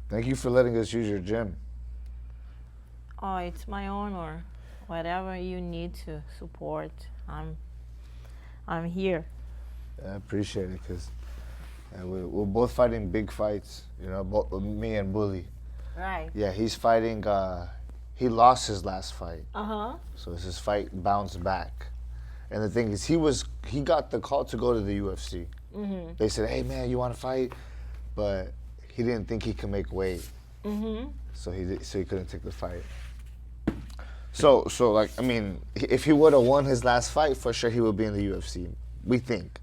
Thank you for letting us use your gym. Oh, it's my honor. Whatever you need to support, I'm here. I appreciate it because we're both fighting big fights. Both me and Bully. Right. Yeah, he's fighting. He lost his last fight, Uh-huh. so it's his fight bounced back. And the thing is, he got the call to go to the UFC. Mm-hmm. They said, "Hey man, you want to fight?" But he didn't think he could make weight, Mm-hmm. so he couldn't take the fight. So like I mean, if he would have won his last fight, for sure he would be in the UFC. We think,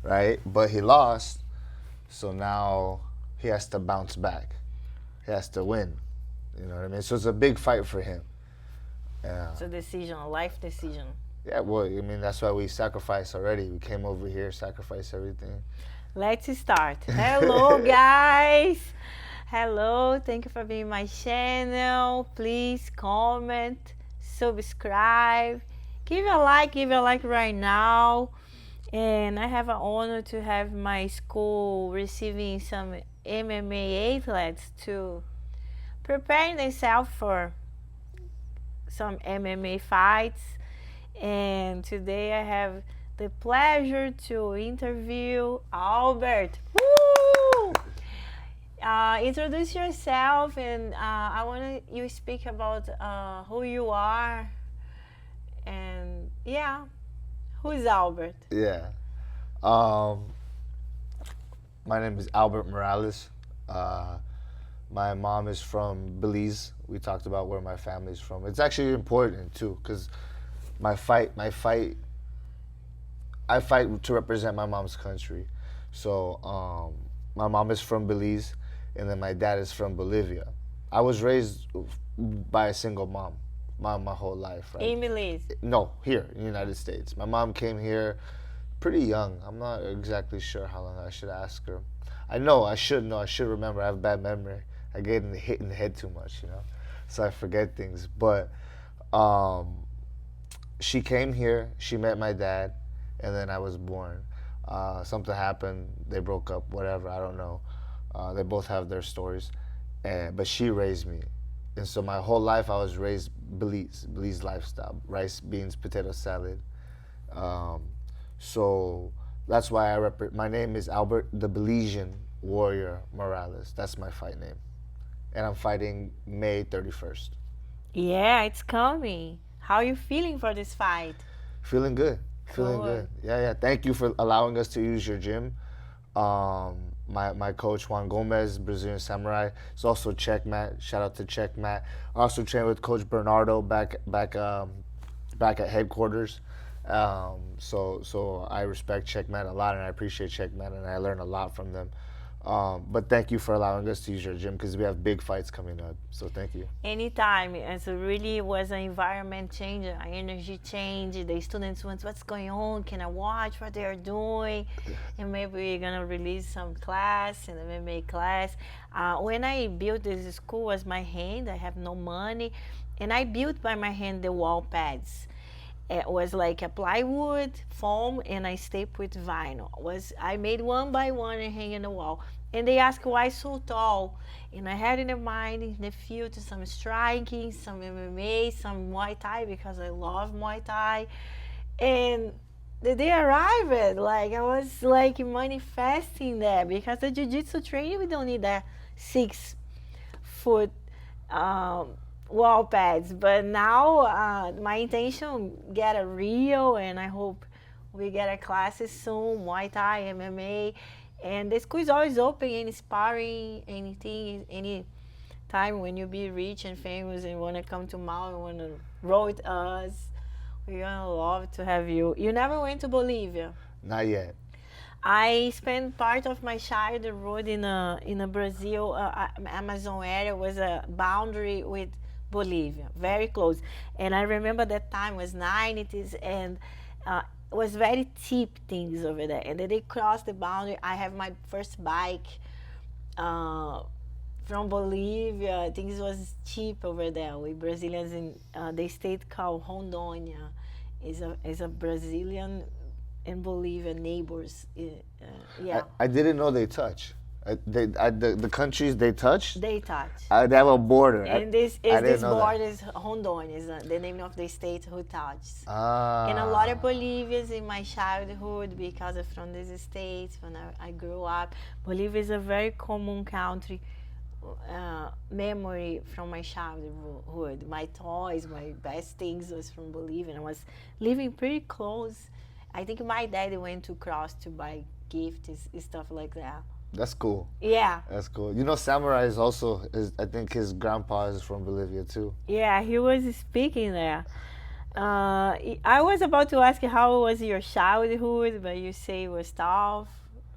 right? But he lost, so now he has to bounce back. He has to win. You know what I mean? So it's a big fight for him. Yeah. It's a decision, a life decision. Yeah, well, I mean, that's why we sacrificed already. We came over here, sacrificed everything. Let's start. Hello, guys. Hello. Thank you for being my channel. Please comment, subscribe, give a like right now. And I have an honor to have my school receiving some MMA athletes to prepare themselves for some MMA fights. And today I have the pleasure to interview Albert. Woo! Introduce yourself, and I want you to speak about who you are. And yeah, who's Albert? Yeah. Um, my name is Albert Morales. My mom is from Belize. We talked about where my family's from. It's actually important too, because I fight to represent my mom's country. So my mom is from Belize, and then my dad is from Bolivia. I was raised by a single mom, my whole life. Right? In Belize. No, here in the United States. My mom came here pretty young. I'm not exactly sure how long. I should ask her. I know. I should know. I should remember. I have bad memory. I get hit in the head too much, so I forget things. But she came here. She met my dad, and then I was born. Something happened. They broke up. Whatever. I don't know. They both have their stories, but she raised me, and so my whole life I was raised Belize lifestyle: rice, beans, potato salad. Um, so that's why my name is Albert the Belizean Warrior Morales. That's my fight name, and I'm fighting May 31st. Yeah, it's coming. How are you feeling for this fight? Feeling good. Feeling Good. good. Yeah, yeah. Thank you for allowing us to use your gym. My coach Juan Gomez, Brazilian Samurai, is also Checkmat. Shout out to Checkmat. I also trained with Coach Bernardo back at headquarters. So I respect Checkmat a lot, and I appreciate Checkmat, and I learn a lot from them. But thank you for allowing us to use your gym because we have big fights coming up. So thank you. Anytime. And so really was an environment change, an energy change. The students want what's going on. Can I watch what they are doing? And maybe we're gonna release some class, an MMA class. When I built this school was my hand. I have no money, and I built by my hand the wall pads. It was like a plywood, foam, and I taped with vinyl. I made one by one and hang in the wall. And they asked why so tall. And I had in the mind, in the future, some striking, some MMA, some Muay Thai because I love Muay Thai. And the day arrived, like I was like manifesting that because the jiu-jitsu training we don't need that 6 foot wall pads, but now my intention get a real, and I hope we get a classes soon, Muay Thai, MMA, and the school is always open, any sparring, anything, any time when you be rich and famous and want to come to Maui, want to roll with us, we're gonna love to have you. You never went to Bolivia? Not yet. I spent part of my childhood in a Brazil Amazon area was a boundary with Bolivia, very close. And I remember that time was 90s and it was very cheap things over there. And then they crossed the boundary. I have my first bike from Bolivia. Things was cheap over there. We Brazilians in the state called Rondônia is a Brazilian and Bolivia neighbors. Yeah. I didn't know they touch. The countries they touched, They touch. they have a border. And I didn't this know border that. is Rondônia, is the name of the state who touches. And a lot of Ah, Bolivians in my childhood, because I'm from these states, when I grew up. Bolivia is a very common country memory from my childhood. My toys, my best things was from Bolivia. And I was living pretty close. I think my daddy went to cross to buy gifts, stuff like that. that's cool. Yeah. That's cool. You know, Samurai is also I think his grandpa is from Bolivia too. Yeah, he was speaking there. I was about to ask you how was your childhood, but you say it was tough,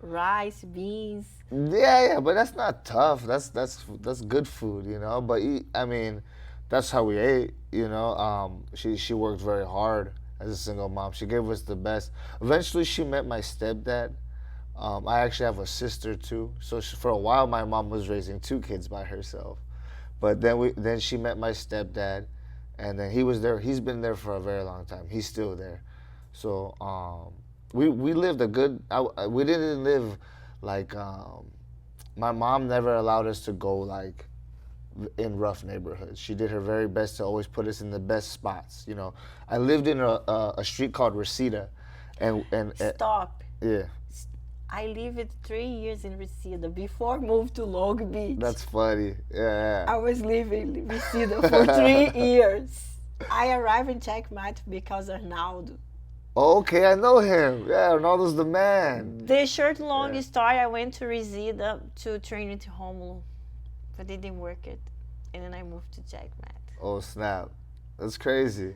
rice, beans. Yeah, but that's not tough. That's good food, you know. But I mean, that's how we ate, you know. She worked very hard as a single mom. She gave us the best. Eventually, she met my stepdad. I actually have a sister too. So for a while, my mom was raising two kids by herself. But then she met my stepdad, and then he was there. He's been there for a very long time. He's still there. So we lived a good. We didn't live like my mom never allowed us to go like in rough neighborhoods. She did her very best to always put us in the best spots. You know, I lived in a street called Reseda, and Stop. yeah, I lived 3 years in Reseda before moved to Long Beach. that's funny. Yeah, I was living in Reseda for 3 years. I arrived in Checkmate because Arnaldo. okay, I know him. Yeah, Ronaldo's the man. The short, long story, I went to Reseda to Trinity Home, but they didn't work it. And then I moved to Checkmate. Oh snap, that's crazy.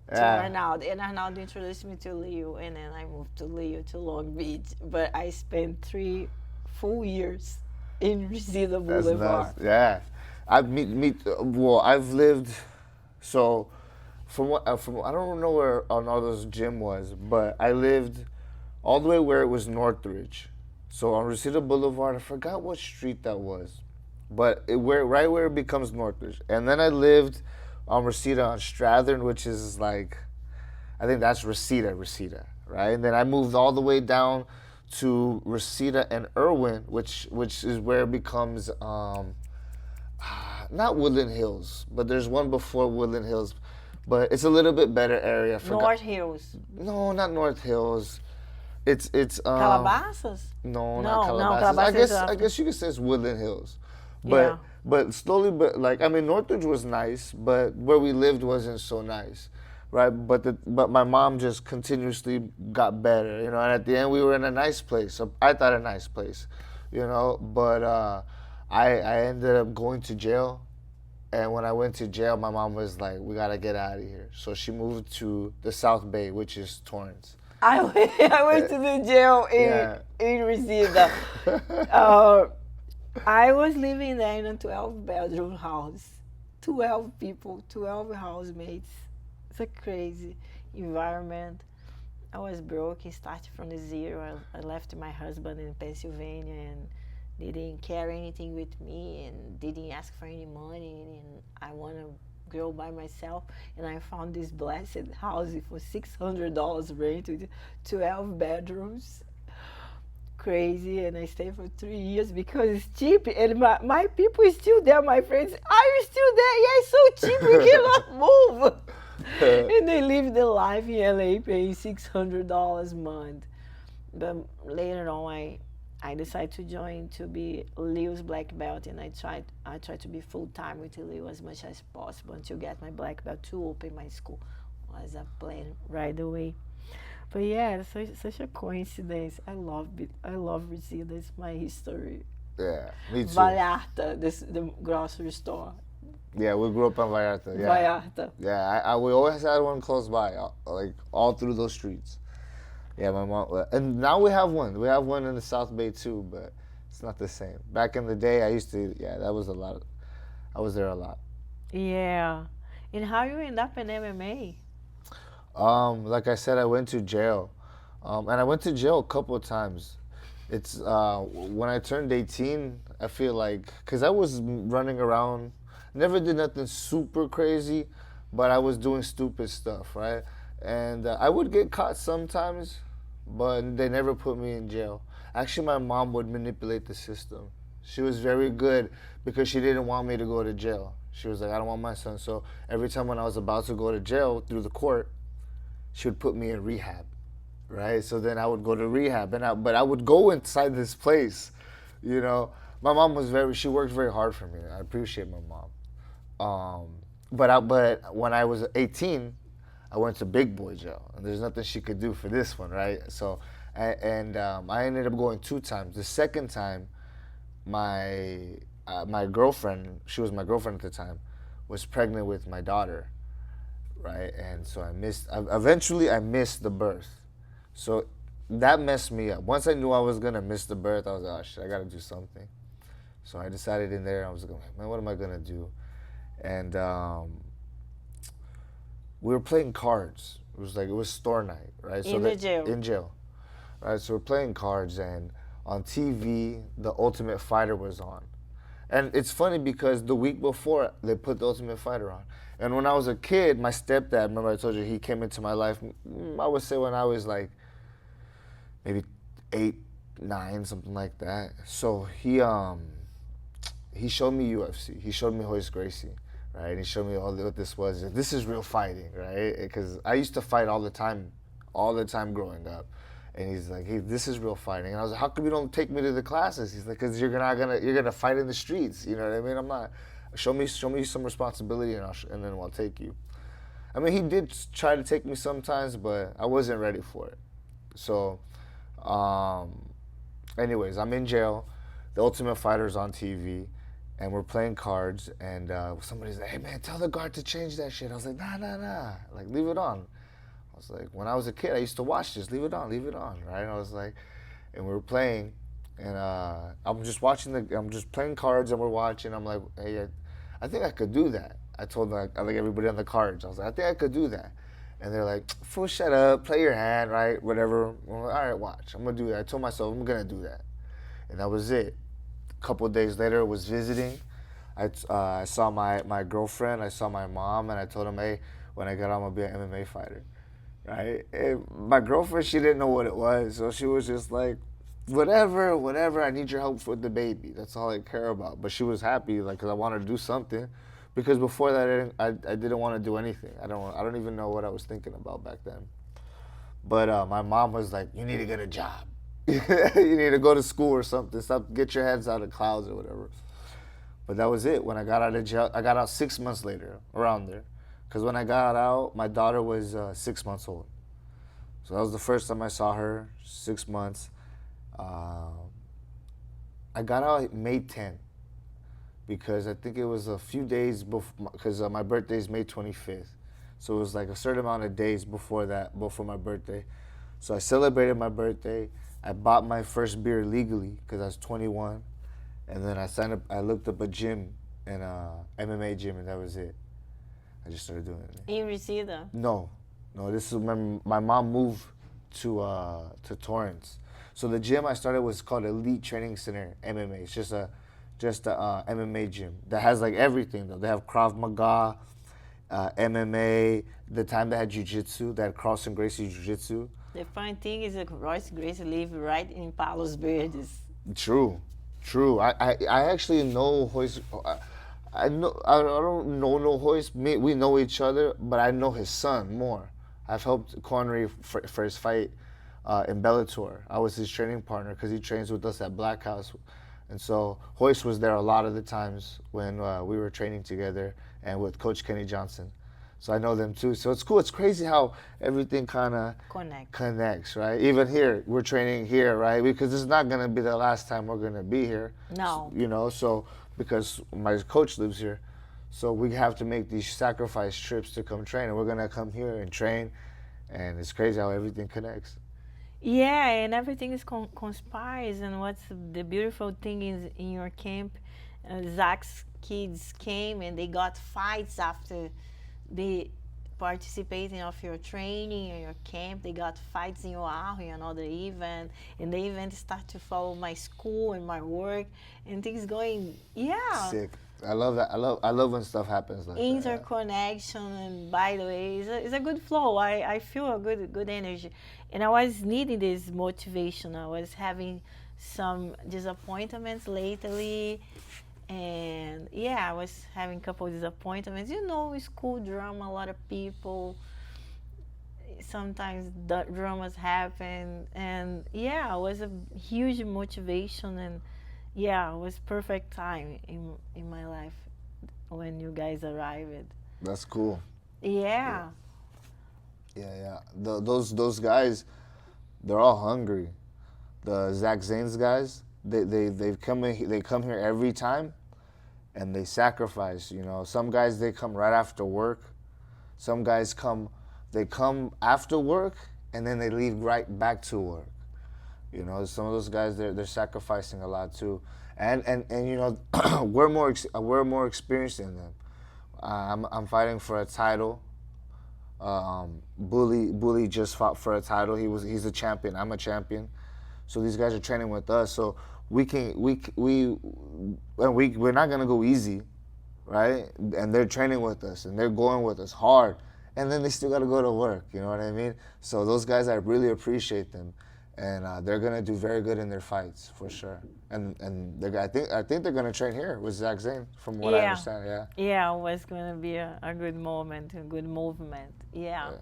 To Yeah, Arnaldo. And Arnaldo introduced me to Leo, and then I moved to Leo to Long Beach. But I spent 3 full years in Reseda that's Boulevard. nice. Yeah, Well, I've lived. So, from I don't know where Ronaldo's gym was, but I lived all the way where it was Northridge. So on Reseda Boulevard, I forgot what street that was, but right where it becomes Northridge. And then I lived on Reseda on Strathern, which is like, I think that's Reseda, right? And then I moved all the way down to Reseda and Irwin, which is where it becomes not Woodland Hills, but there's one before Woodland Hills, but it's a little bit better area. North Hills. No, not North Hills. It's Calabasas? no, No, not no, Calabasas. Calabasas is I guess you could say it's Woodland Hills, but Yeah. but slowly, but like I mean, Northridge was nice, but where we lived wasn't so nice, right? But my mom just continuously got better, you know. And at the end, we were in a nice place. So I thought a nice place, you know. But I ended up going to jail, and when I went to jail, my mom was like, "We gotta get out of here." So she moved to the South Bay, which is Torrance. I went to the jail Yeah. in Reseda. I was living there in a 12-bedroom house. 12 people, 12 housemates. It's a crazy environment. I was broke and started from the zero. I left my husband in Pennsylvania and they didn't carry anything with me and didn't ask for any money. And I want to grow by myself. And I found this blessed house for $600 rent with 12 bedrooms. Crazy. And I stayed for 3 years because it's cheap. And my people is still there. My friends, are you still there? Yeah, it's so cheap. We cannot move. And they live the life in LA paying $600 a month. But later on, I decided to join to be Leo's black belt, and I tried to be full time with Leo as much as possible until get my black belt to open my school. Was a plan right away. But yeah, it's such a coincidence. I love it. I love Reseda. It's my history. Yeah, me too. Vallarta, the grocery store. Yeah, we grew up on Vallarta. Yeah, Vallarta. yeah. We always had one close by, like all through those streets. Yeah, my mom. And now we have one. We have one in the South Bay too, but it's not the same. Back in the day, I used to. Yeah, that was a lot. I was there a lot. Yeah. And how you end up in MMA? Like I said, I went to jail, and I went to jail a couple of times. It's when I turned 18, I feel like, cause I was running around, never did nothing super crazy, but I was doing stupid stuff, right? And I would get caught sometimes, but they never put me in jail. Actually, my mom would manipulate the system. She was very good because she didn't want me to go to jail. She was like, I don't want my son. So every time when I was about to go to jail through the court, she would put me in rehab, right? So then I would go to rehab, but I would go inside this place, you know. My mom was she worked very hard for me. I appreciate my mom. But when I was 18, I went to big boy jail, and there's nothing she could do for this one, right? So, I ended up going 2 times. The second time, my girlfriend, she was my girlfriend at the time, was pregnant with my daughter, right? And so eventually I missed the birth. So that messed me up. Once I knew I was gonna miss the birth, I was like, oh shit, I gotta do something. So I decided in there, I was like, man, what am I gonna do? And we were playing cards. It was store night, right? In the jail. In jail, right? So we're playing cards, and on TV, The Ultimate Fighter was on. And it's funny because the week before, they put The Ultimate Fighter on. And when I was a kid, my stepdad, remember I told you, he came into my life, I would say when I was like maybe 8, 9, something like that. So he showed me UFC. He showed me Royce Gracie, right? He showed me what this was. This is real fighting, right? Because I used to fight all the time growing up. And he's like, hey, this is real fighting. And I was like, how come you don't take me to the classes? He's like, because you're gonna fight in the streets. You know what I mean? I'm not. Show me some responsibility, and then I'll take you. I mean, he did try to take me sometimes, but I wasn't ready for it. So, anyways, I'm in jail. The Ultimate Fighter's on TV, and we're playing cards. And somebody's like, hey man, tell the guard to change that shit. I was like, nah. Like, leave it on. I was like, when I was a kid, I used to watch this. Leave it on, right? I was like, and we were playing, and I'm just playing cards, and we're watching. I'm like, hey, I think I could do that. I told like everybody on the cards. I was like, I think I could do that. And they're like, fool, shut up, play your hand, right? Whatever. I'm like, all right, watch. I'm gonna do that. I told myself I'm gonna do that, and that was it. A couple of days later, I was visiting. I saw my girlfriend. I saw my mom, and I told them, hey, when I get out, I'm gonna be an MMA fighter. Right? And my girlfriend, she didn't know what it was, so she was just like, whatever, I need your help with the baby. That's all I care about. But she was happy, like, because I wanted to do something. Because before that, I didn't want to do anything. I don't even know what I was thinking about back then. But my mom was like, you need to get a job. You need to go to school or something. Get your heads out of clouds or whatever. But that was it. When I got out of jail, I got out 6 months later, around there. Because when I got out, my daughter was 6 months old. So that was the first time I saw her, 6 months. I got out May 10th because I think it was a few days before, because my birthday is May 25th. So it was like a certain amount of days before my birthday. So I celebrated my birthday. I bought my first beer legally because I was 21. And then I looked up a gym, an MMA gym, and that was it. I just started doing it. You received them? No. This is when my mom moved to Torrance. So the gym I started was called Elite Training Center MMA. It's just a MMA gym that has like everything though. They have Krav Maga, MMA. The time they had jiu-jitsu, they had Carlson Gracie jiu-jitsu. The fun thing is that Royce Gracie lives right in Palos Verdes. True. I actually know Royce. I don't know Royce. We know each other, but I know his son more. I've helped Connery for his fight in Bellator. I was his training partner because he trains with us at Black House. And so Royce was there a lot of the times when we were training together and with Coach Kenny Johnson. So I know them too. So it's cool. It's crazy how everything kind of connects, right? Even here, we're training here, right? Because this is not going to be the last time we're going to be here. No. So because my coach lives here. So we have to make these sacrifice trips to come train. And we're going to come here and train. And it's crazy how everything connects. Yeah, and everything is conspires. And what's the beautiful thing is in your camp, Zach's kids came and they got fights after they participating of your training or your camp. They got fights in your another event, and the event start to follow my school and my work, and things going, yeah. Sick. I love that. I love when stuff happens like that. Interconnection, and by the way, it's a good flow. I feel a good energy, and I was needing this motivation. I was having some disappointments lately. And yeah, I was having a couple of disappointments. School drama, a lot of people, sometimes the dramas happen. And yeah, it was a huge motivation. And yeah, it was perfect time in my life when you guys arrived. That's cool. Yeah. Yeah. Those guys, they're all hungry. The Zach Zane's guys, they come here every time, and they sacrifice. Some guys they come right after work. Some guys they come after work, and then they leave right back to work. Some of those guys they're sacrificing a lot too, and we're more experienced than them. I'm fighting for a title. Bully just fought for a title. He's a champion. I'm a champion. So these guys are training with us. So we're not gonna go easy, right? And they're training with us and they're going with us hard. And then they still gotta go to work. You know what I mean? So those guys, I really appreciate them, and they're gonna do very good in their fights for sure. And I think they're gonna train here with Zach Zane, from what I understand. Yeah. Yeah, it was gonna be a good moment, a good movement. Yeah.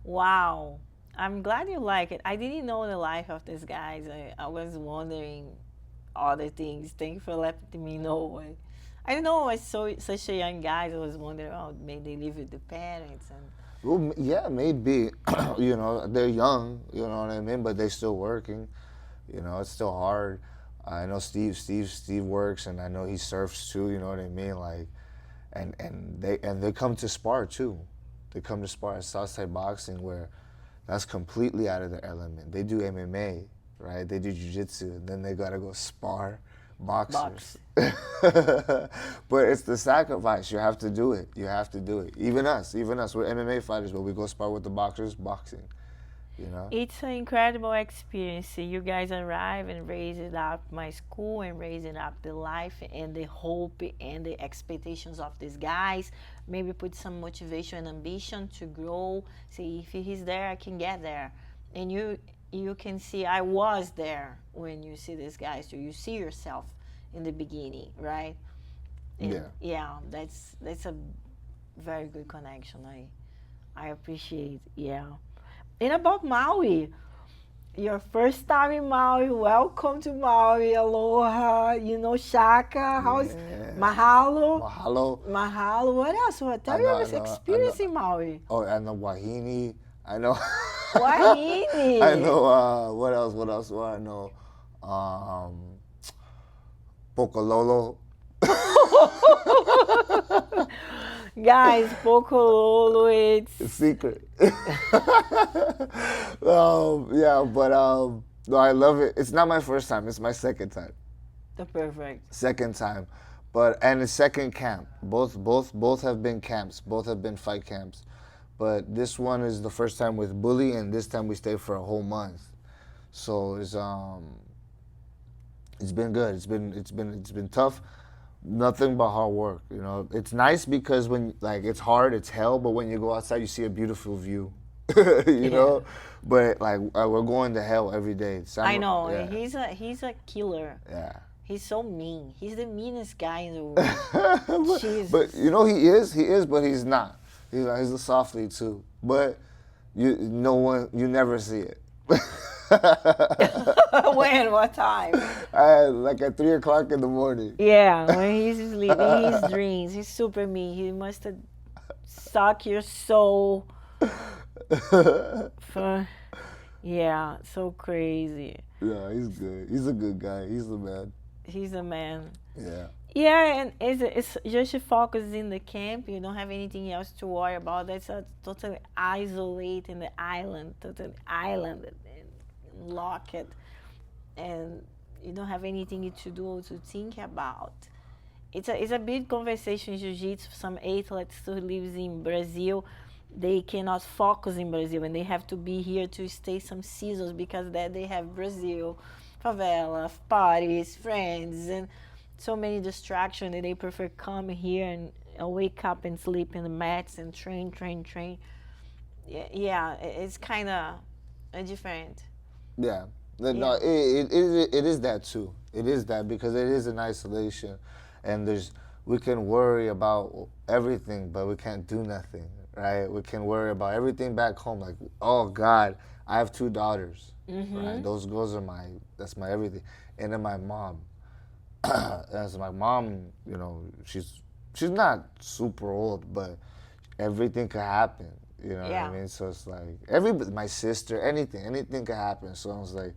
Wow. I'm glad you like it. I didn't know the life of these guys. I was wondering other things. Thank you for letting me know. I don't know. I saw such a young guys. I was wondering, maybe they live with the parents and. Well, yeah, maybe. They're young. You know what I mean, but they're still working. It's still hard. I know Steve works, and I know he surfs too. You know what I mean, like, and they come to spar too. They come to spar at Southside Boxing, where that's completely out of their element. They do MMA, right? They do jiu-jitsu, and then they gotta go spar boxers. But it's the sacrifice. You have to do it. Even us, we're MMA fighters, but we go spar with the boxers, boxing. It's an incredible experience. You guys arrive and raise it up my school and raise it up the life and the hope and the expectations of these guys. Maybe put some motivation and ambition to grow. See, if he's there, I can get there. And you can see I was there when you see these guys. So you see yourself in the beginning, right? And yeah, that's a very good connection. I appreciate. Yeah. And about Maui, your first time in Maui, welcome to Maui, aloha, shaka, how's mahalo? Mahalo, what else? Tell me your experience in Maui. Oh, and the wahine, I know. Wahine. I know, what else do I know? Pokololo. Guys, Pokololo, it's a secret. Yeah, but no, I love it. It's not my first time. It's my second time. The perfect. Second time, and the second camp. Both have been camps. Both have been fight camps, but this one is the first time with Bully, and this time we stayed for a whole month. So it's been good. It's been tough. Nothing but hard work, It's nice because when it's hard, it's hell. But when you go outside, you see a beautiful view, know. But we're going to hell every day. I know. Yeah. He's a killer. Yeah. He's so mean. He's the meanest guy in the world. but he is, but he's not. He's a softy too. But you never see it. When? What time? At 3 o'clock in the morning. Yeah, when he's sleeping, his dreams. He's super mean. He must have sucked your soul. Yeah, so crazy. Yeah, he's good. He's a good guy. He's a man. He's a man. Yeah. Yeah, and it's just focus in the camp. You don't have anything else to worry about. That's a totally isolated in the island, totally islanded and locked, and you don't have anything to do to think about. It's a big conversation in jiu-jitsu. Some athletes who lives in Brazil, they cannot focus in Brazil, and they have to be here to stay some seasons because that they have Brazil, favela, parties, friends, and so many distractions that they prefer come here and wake up and sleep in the mats and train. Yeah, it's kind of different. Yeah, No, Yeah. it is that too. It is that because it is in isolation, and we can worry about everything, but we can't do nothing, right? We can worry about everything back home. Like, oh God, I have two daughters, right? Mm-hmm. Those girls are that's my everything, and then my mom. As my mom, she's not super old, but everything could happen. You know what I Yeah. mean? So it's like my sister, anything could happen. So I was like,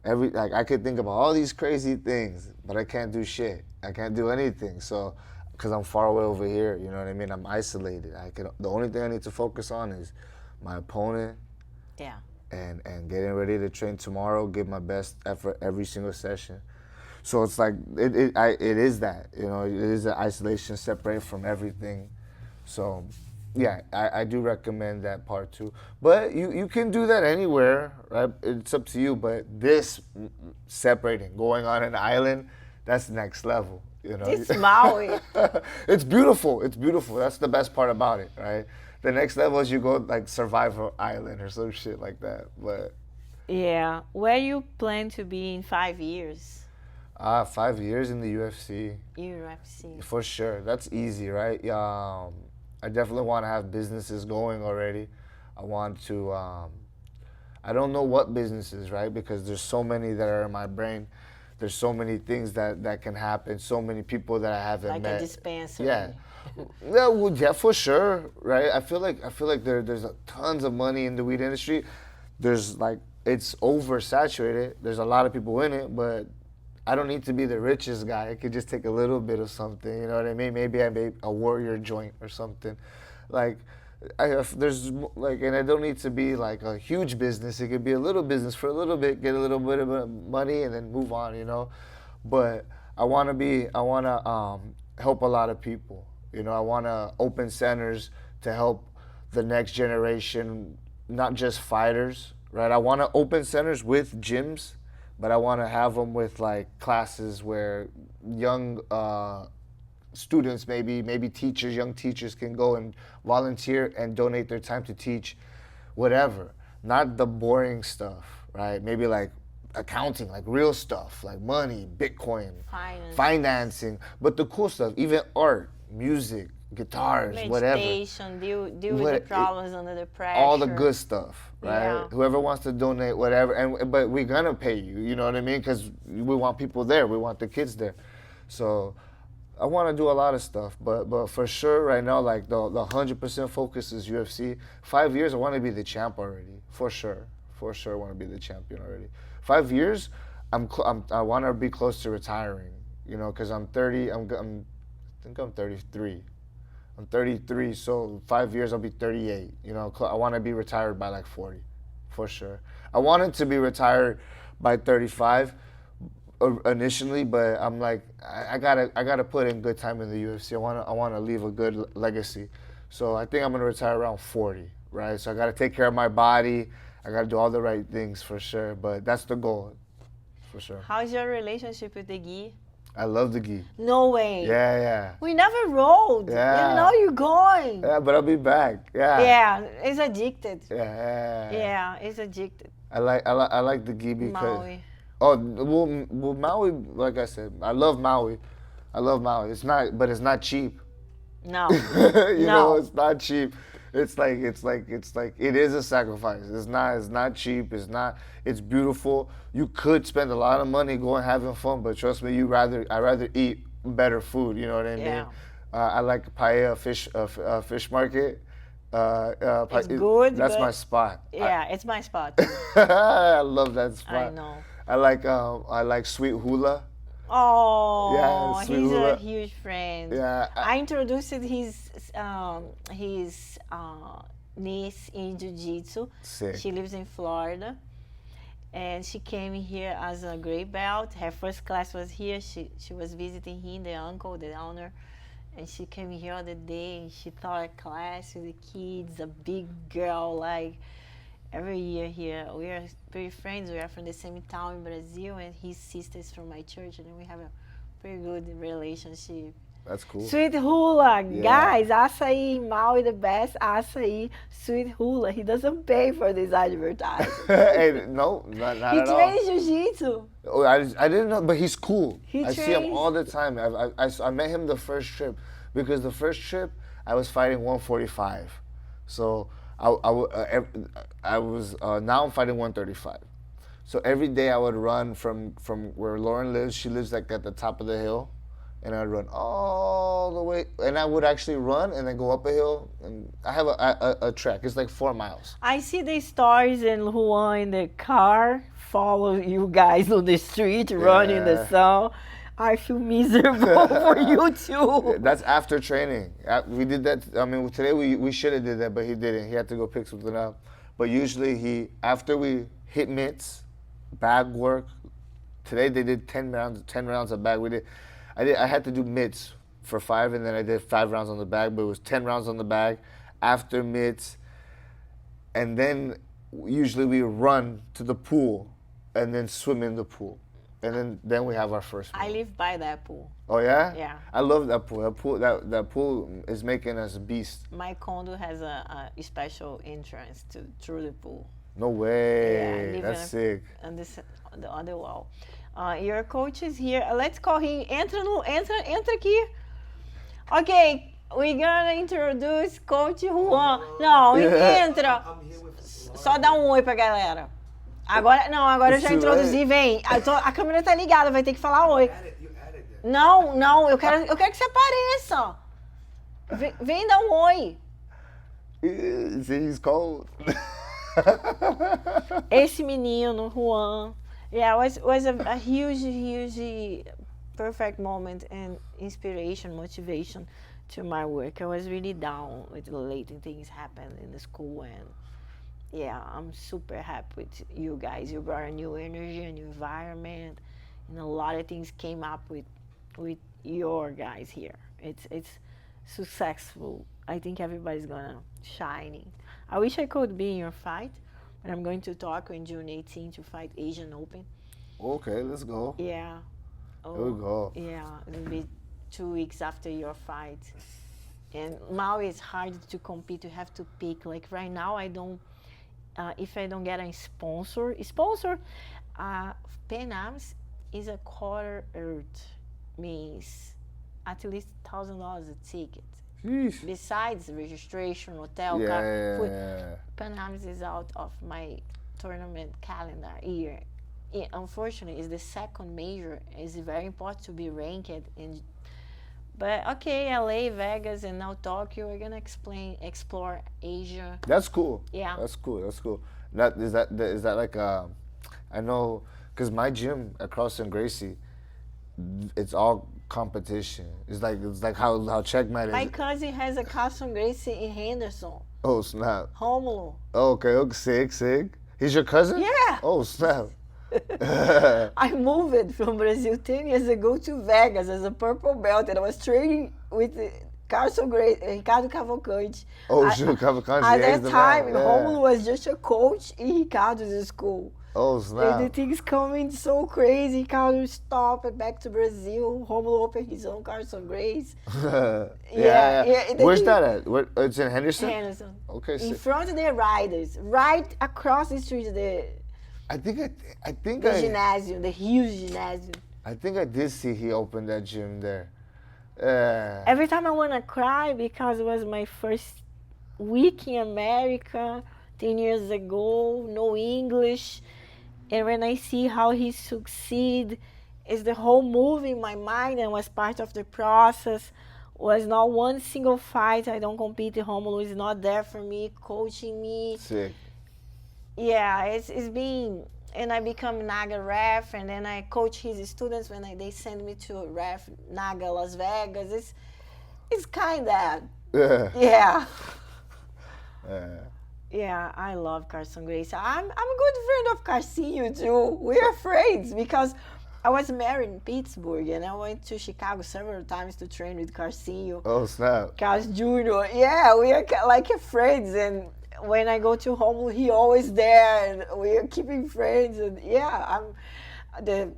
I could think about all these crazy things, but I can't do shit. I can't do anything. So, because I'm far away over here, you know what I mean? I'm isolated. The only thing I need to focus on is my opponent Yeah. and getting ready to train tomorrow. Give my best effort every single session. So it's like it is that, it is an isolation, separate from everything. So yeah, I do recommend that part too. But you can do that anywhere, right? It's up to you. But this separating, going on an island, that's next level. This Maui. It's beautiful. It's beautiful. That's the best part about it, right? The next level is you go like survival island or some shit like that. But Yeah. Where you plan to be in 5 years? 5 years in the UFC. UFC. For sure, that's easy, right? I definitely want to have businesses going already. I want to. I don't know what businesses, right? Because there's so many that are in my brain. There's so many things that can happen. So many people that I haven't Like met. a dispensary. Yeah, yeah, well, yeah, for sure, right? I feel like there's tons of money in the weed industry. There's like it's oversaturated. There's a lot of people in it, but I don't need to be the richest guy. I could just take a little bit of something. You know what I mean? Maybe I make a warrior joint or something. Like, there's like, and I don't need to be like a huge business. It could be a little business for a little bit, get a little bit of money, and then move on. But I want to help a lot of people. I want to open centers to help the next generation, not just fighters, right? I want to open centers with gyms, but I want to have them with like classes where young students, maybe teachers, young teachers can go and volunteer and donate their time to teach whatever, not the boring stuff, right? Maybe like accounting, like real stuff, like money, Bitcoin, Finance. financing, but the cool stuff, even art, music, guitars, whatever. Meditation, deal with What- the it- problems under the pressure. All the good stuff, right? Yeah. Whoever wants to donate, whatever, but we're gonna pay you. You know what I mean? Because we want people there. We want the kids there. So I want to do a lot of stuff, but for sure right now, like the 100% focus is UFC. 5 years, I want to be the champ already. For sure, I want to be the champion already. 5 years, I want to be close to retiring. Because I'm 30. I think I'm 33. I'm 33, so 5 years I'll be 38. I want to be retired by like 40, for sure. I wanted to be retired by 35 initially, but I'm like, I gotta put in good time in the UFC. I wanna leave a good legacy. So I think I'm gonna retire around 40, right? So I gotta take care of my body. I gotta do all the right things for sure. But that's the goal, for sure. How's your relationship with the gi? I love the gi. No way. Yeah. We never rode. Yeah. You know you're going. Yeah, but I'll be back. Yeah. Yeah, it's addicted. Yeah. Yeah, it's addicted. I like the gi because. Maui. Oh well, Maui. Like I said, I love Maui. It's not cheap. No. You know, it's not cheap. It's like it is a sacrifice. It's not cheap. It's beautiful. You could spend a lot of money going having fun, but trust me, I rather eat better food. You know what I mean? Yeah. I like Paella fish market. It's good, That's but- my spot. Yeah, it's my spot. I love that spot. I know. I like sweet hula. Oh, Yeah, sweet he's a hula. huge friend. Yeah, I introduced his niece in jiu-jitsu. Sick. She lives in Florida, and she came here as a gray belt. Her first class was here. She was visiting him, the uncle, the owner, and she came here the other day. And she taught a class with the kids. A big girl, like. Every year here, we are pretty friends. We are from the same town in Brazil, and his sister is from my church, and we have a pretty good relationship. That's cool. Sweet hula, Yeah. guys, açaí, Maui the best açaí, sweet hula. He doesn't pay for this advertising. Hey, no, not He at all. trains jiu-jitsu. Oh, I didn't know, but he's cool. He I see him trains- all the time. I met him the first trip because the first trip I was fighting 145, so I was now I'm fighting 135. So every day I would run from where Lauren lives. She lives like at the top of the hill, and I'd run all the way, and I would actually run and then go up a hill. And I have a trek. It's like 4 miles. I see the stories in Juan in the car, follow you guys on the street, run in the Yeah. sun. I feel miserable for you too. That's after training. We did that. I mean, today we should have did that, but he didn't. He had to go pick something up. But usually after we hit mitts, bag work. Today they did 10 rounds of bag. I had to do mitts for 5, and then I did 5 rounds on the bag. But it was 10 rounds on the bag after mitts, and then usually we run to the pool, and then swim in the pool. And then we have our first meal. I live by that pool. Oh yeah? Yeah. I love that pool. That pool is making us a beast. My condo has a special entrance through the pool. No way. Yeah, live That's in a- sick. On the other wall. Your coach is here. Let's call him. Entra aqui. Okay, we're gonna introduce Coach Juan. Não, Yeah. entra. I'm here with Só dá um oi pra galera. Agora eu já Isso introduzi, vem. A câmera tá ligada, vai ter que falar oi. You added that. Não, eu quero que você apareça. Vem dar um oi. See, he's cold. Esse menino, Juan, yeah, was a huge perfect moment and inspiration, motivation to my work. I was really down with the latent things happened in the school, and yeah, I'm super happy with you guys. You brought a new energy, a new environment, and a lot of things came up with your guys here. It's successful. I think everybody's gonna shining. I wish I could be in your fight, but I'm going to Tokyo in June 18 to fight Asian Open. Okay, let's go. Yeah. Oh, Here we go. yeah, it'll be 2 weeks after your fight. And Maui is hard to compete. You have to pick. Like right now, I don't. If I don't get a sponsor, Pan Am's is a quarter earth, means at least $1,000 a ticket. Sheesh. Besides registration, hotel, Yeah, car, yeah, food. yeah. Pan Am's is out of my tournament calendar year. Unfortunately, it's the second major. It's very important to be ranked in. But okay, LA, Vegas, and now Tokyo. We're gonna explore Asia. That's cool. Yeah. That's cool. That's cool. Is that like I know, cause my gym at Carlson Gracie, it's all competition. It's like how Checkmate is. My cousin has a Carson Gracie in Henderson, Oh snap. Romulo. Oh, okay, sick. He's your cousin? Yeah. Oh snap. I moved from Brazil 10 years ago to Vegas as a purple belt, and I was training with Carson Gracie, Ricardo Cavalcante. Oh shoot, Cavalcante. At yeah, he's that the time, man. Yeah. Romulo was just a coach in Ricardo's school. Oh And the snap. things coming so crazy. Ricardo stopped back to Brazil. Romulo opened his own Carson Grace. yeah. the Where's thing- that at? Where, it's in Henderson? Henderson. Okay, In sick. front of the riders, right across the street, the I think gymnasium, the huge gymnasium. I think I did see he opened that gym there. Every time I want to cry because it was my first week in America 10 years ago, no English. And when I see how he succeed, is the whole move in my mind and was part of the process. Was not one single fight. I don't compete. Romulo is not there for me, coaching me. Sick. Yeah, it's been, and I become Naga ref, and then I coach his students when they send me to ref Naga Las Vegas. It's kind of, Yeah. yeah. Yeah. Yeah, I love Carson Gracie. I'm a good friend of Carcinho too. We're friends because I was married in Pittsburgh and I went to Chicago several times to train with Carcinho. Oh snap. Carlos Jr. Yeah, we are like friends, and when I go to home, he always there, and we are keeping friends. And yeah, I'm the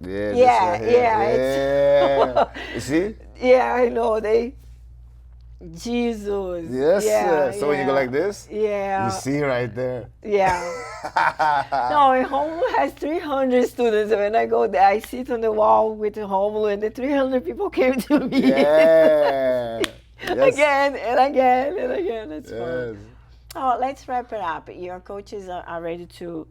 Yeah. Yeah, this right here. yeah, Yeah. You see? Yeah, I know. Jesus. Yes. Yeah, So when you go like this, yeah, you see right there. yeah. No, and Romulo has 300 students. When I go there, I sit on the wall with Romulo, and the 300 people came to me. Yeah. Yes. Again and again and again. That's Yes. fun. Oh, let's wrap it up. Your coaches are ready to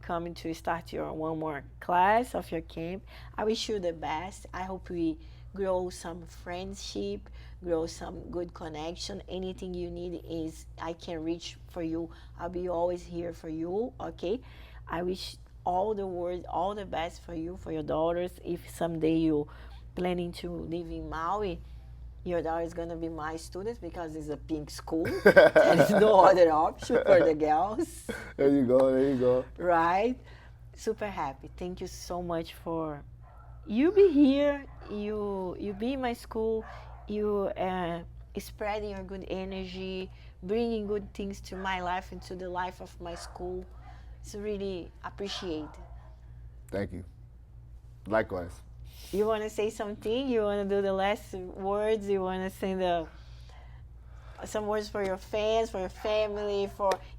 come to start your one more class of your camp. I wish you the best. I hope we grow some friendship, grow some good connection. Anything you need is I can reach for you. I'll be always here for you. Okay. I wish all the world, all the best for you, for your daughters. If someday you planning to live in Maui, your daughter is gonna be my student because it's a pink school. There is no other option for the girls. There you go. There you go. Right? Super happy. Thank you so much for you be here. You be in my school. You spreading your good energy, bringing good things to my life and to the life of my school. It's really appreciated. Thank you. Likewise. You want to say something? You want to do the last words? You want to say some words for your fans, for your family,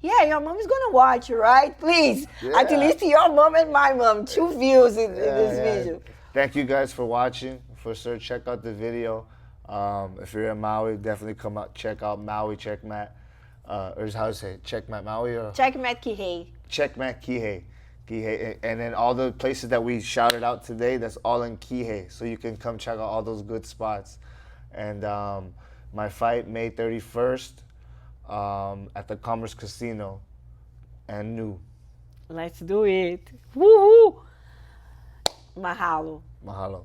your mom is gonna watch, right? Please, at least your mom and my mom, 2 views in this video. Thank you guys for watching. For sure, check out the video. If you're in Maui, definitely come out, check out Maui Checkmat. Or how to say it? Checkmat Maui or Checkmat Kihei. Checkmat Kihei. Kihei. And then all the places that we shouted out today, that's all in Kihei. So you can come check out all those good spots. And my fight May 31st at the Commerce Casino and New. Let's do it. Woohoo! Mahalo. Mahalo.